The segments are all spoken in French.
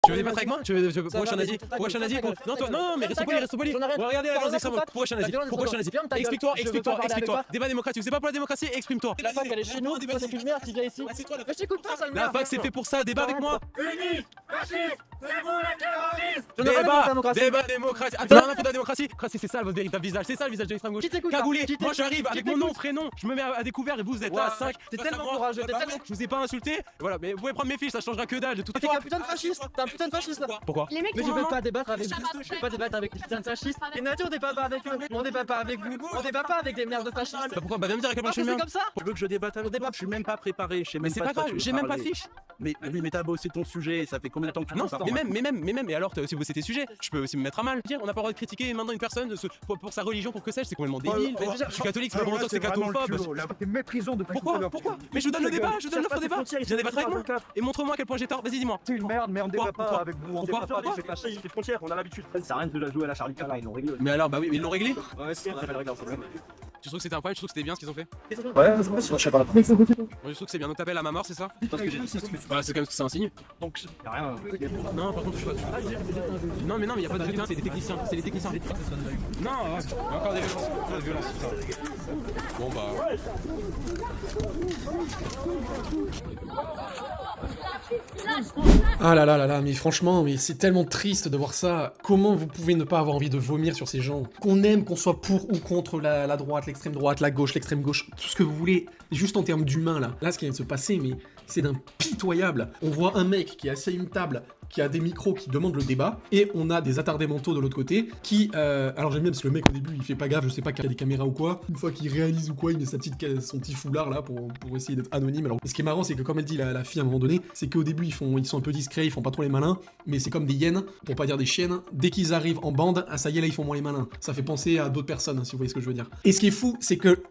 Tu veux débattre avec moi? Pourquoi je suis un nazi? Pourquoi je suis un nazi? Non, toi, non, mais reste poli, reste poli. Regardez la violence d'extrême droite. Pourquoi je suis un nazi? Pourquoi je suis un nazi? Explique-toi, explique-toi, explique-toi. Débat démocratique, tu sais pas pour la démocratie? Exprime-toi. La fac elle est chez nous, toi c'est une merde qui vient ici. C'est toi la Mais je t'écoute pas, sale La merde. fac c'est fait pour ça, débat avec moi. J'en ai rien à foutre de la démocratie. Débat démocratique. Attends, rien à foutre de la démocratie. C'est ça votre véritable visage, c'est ça le visage de l'extrême gauche. Qui t'écoute? Cagoulé. Qui Moi j'arrive avec mon nom, t'écoute? prénom, je me mets à découvert et vous êtes là à 5. T'es tellement courageux, t'es tellement. Je vous ai pas insulté. Voilà, mais vous pouvez prendre mes fiches, ça changera que dalle de toute T'es façon. un putain de fasciste, t'es un putain de fasciste là. Pourquoi? Les mecs, Mais je ils veux vont- pas débattre avec vous, je veux pas débattre avec des putains de fascistes. Et nature, on débat pas avec eux, on débat pas avec vous, on débat pas avec des merdes de fascistes. Bah pourquoi? Bah viens me dire à quel point Parce je suis que c'est bien. comme ça. Tu veux que je débatte avec toi? Je suis même pas préparé. Je sais Mais même c'est pas pas de quoi grave, tu veux j'ai même pas de parler. fiche. Mais oui, mais t'as bossé ton sujet, ça fait combien de temps que tu Non, fais ça? mais même, et alors si vous c'était sujet, je peux aussi me mettre à mal. Dire, on n'a pas le droit de critiquer maintenant une personne pour sa religion, pour que sais-je, c'est complètement débile. Je suis catholique, c'est pas pour longtemps que c'est catophobe. T'es méprisant de Pourquoi? Pourquoi? Mais je vous donne le débat, je vous donne l'offre débat. Viens débattre avec moi. Et montre-moi à quel point j'ai tort. Vas-y, dis-moi. C'est une merde, mais on débat pas avec vous. On Pourquoi? débat pas avec Pourquoi? ces fascistes, les frontières, on a l'habitude. Ça sert à rien de la jouer à la Charlie Cala, ils l'ont réglé. Mais alors, bah oui, mais ils l'ont réglé. Ouais, c'est on a réglé. Tu trouves que c'était un problème? Tu trouves que c'était bien ce qu'ils ont fait? Ouais, je sais pas. Moi, je trouve que c'est bien. Donc t'appelles à ma mort, c'est ça? Parce que j'ai dit, Bah, c'est quand même c'est un signe. donc y'a rien. Non, par contre, je suis pas. Non, mais y a pas de putain, c'est des techniciens. C'est les techniciens. Non, encore des violences. Encore des violences, putain. Bon, bah. Ah là là là là, mais franchement, mais c'est tellement triste de voir ça. Comment vous pouvez ne pas avoir envie de vomir sur ces gens? Qu'on aime, qu'on soit pour ou contre la droite, l'extrême droite, la gauche, l'extrême gauche, tout ce que vous voulez, juste en termes d'humain là. Là, ce qui vient de se passer, mais c'est d'un pitoyable. On voit un mec qui est assis à une table, qui a des micros qui demandent le débat, et on a des attardés mentaux de l'autre côté qui... alors j'aime bien parce que le mec au début il fait pas gaffe, je sais pas qu'il y a des caméras ou quoi, une fois qu'il réalise ou quoi, il met son petit foulard là pour essayer d'être anonyme. Alors ce qui est marrant c'est que comme elle dit la fille à un moment donné, c'est qu'au début ils sont un peu discrets, ils font pas trop les malins, mais c'est comme des hyènes, pour pas dire des chiennes, dès qu'ils arrivent en bande, ah ça y est là ils font moins les malins. Ça fait penser à d'autres personnes hein, si vous voyez ce que je veux dire. Et ce qui est fou c'est que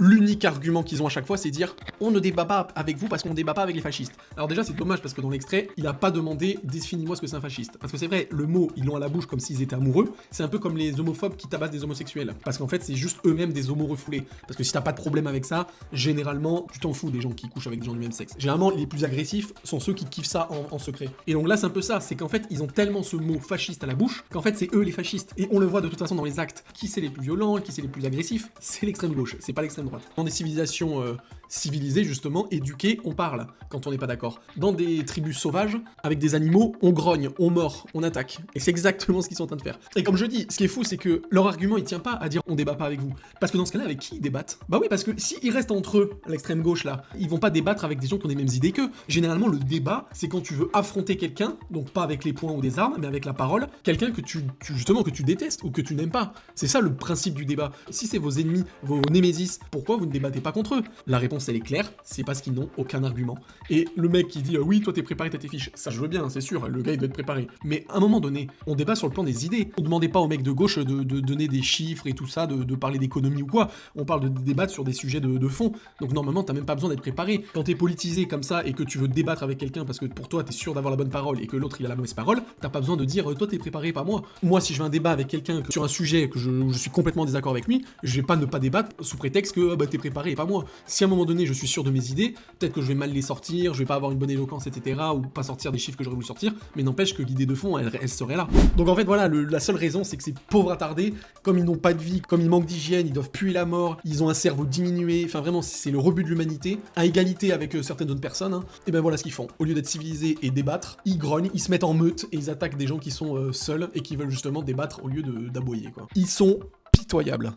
l'unique argument qu'ils ont à chaque fois c'est dire on ne débat pas avec vous parce qu'on débat pas avec les fascistes. Alors déjà c'est dommage parce que dans l'extrait il a pas demandé définis-moi ce que c'est un fasciste. Parce que c'est vrai, le mot, ils l'ont à la bouche comme s'ils étaient amoureux. C'est un peu comme les homophobes qui tabassent des homosexuels. Parce qu'en fait, c'est juste eux-mêmes des homos refoulés. Parce que si t'as pas de problème avec ça, généralement, tu t'en fous des gens qui couchent avec des gens du même sexe. Généralement, les plus agressifs sont ceux qui kiffent ça en secret. Et donc là, c'est un peu ça. C'est qu'en fait, ils ont tellement ce mot fasciste à la bouche qu'en fait, c'est eux les fascistes. Et on le voit de toute façon dans les actes. Qui c'est les plus violents, qui c'est les plus agressifs? C'est l'extrême gauche, c'est pas l'extrême droite. Dans des civilisations civilisées, justement, éduquées, on parle quand on n'est pas d'accord. Dans des tribus sauvages, avec des animaux, on grogne, on mord, on attaque. Et c'est exactement ce qu'ils sont en train de faire. Et comme je dis, ce qui est fou, c'est que leur argument, il tient pas à dire on débat pas avec vous. Parce que dans ce cas-là, avec qui ils débattent? Bah oui, parce que s'ils restent entre eux, à l'extrême gauche là, ils vont pas débattre avec des gens qui ont les mêmes idées qu'eux. Généralement, le débat, c'est quand tu veux affronter quelqu'un, donc pas avec les poings ou des armes, mais avec la parole, quelqu'un que justement, que tu détestes ou que tu n'aimes pas. C'est ça le principe du débat. Si c'est vos ennemis, vos némésis, pourquoi vous ne débattez pas contre eux? La réponse, elle est claire, c'est parce qu'ils n'ont aucun argument. Et le mec qui dit oui, toi t'es préparé, t'as tes fiches, ça je veux bien, c'est sûr, le gars il doit être préparé. Mais à un moment donné, on débat sur le plan des idées. On demandait pas aux mecs de gauche de donner des chiffres et tout ça, de parler d'économie ou quoi. On parle de débattre sur des sujets de fond. Donc normalement, t'as même pas besoin d'être préparé. Quand t'es politisé comme ça et que tu veux débattre avec quelqu'un parce que pour toi t'es sûr d'avoir la bonne parole et que l'autre il a la mauvaise parole, t'as pas besoin de dire toi t'es préparé, pas moi. Moi, si je veux un débat avec quelqu'un sur un sujet que je suis complètement en désaccord avec lui, je vais pas ne pas débattre sous prétexte que bah t'es préparé et pas moi. Si à un moment donné je suis sûr de mes idées, peut-être que je vais mal les sortir, je vais pas avoir une bonne éloquence, etc. ou pas sortir des chiffres que j'aurais voulu sortir, mais n'empêche que l'idée de fond, elle serait là. Donc en fait voilà, la seule raison c'est que ces pauvres attardés, comme ils n'ont pas de vie, comme ils manquent d'hygiène, ils doivent puer la mort, ils ont un cerveau diminué, enfin vraiment c'est le rebut de l'humanité, à égalité avec certaines autres personnes, hein. Et ben voilà ce qu'ils font. Au lieu d'être civilisés et débattre, ils grognent, ils se mettent en meute et ils attaquent des gens qui sont seuls et qui veulent justement débattre au lieu d'aboyer quoi. Ils sont pitoyables.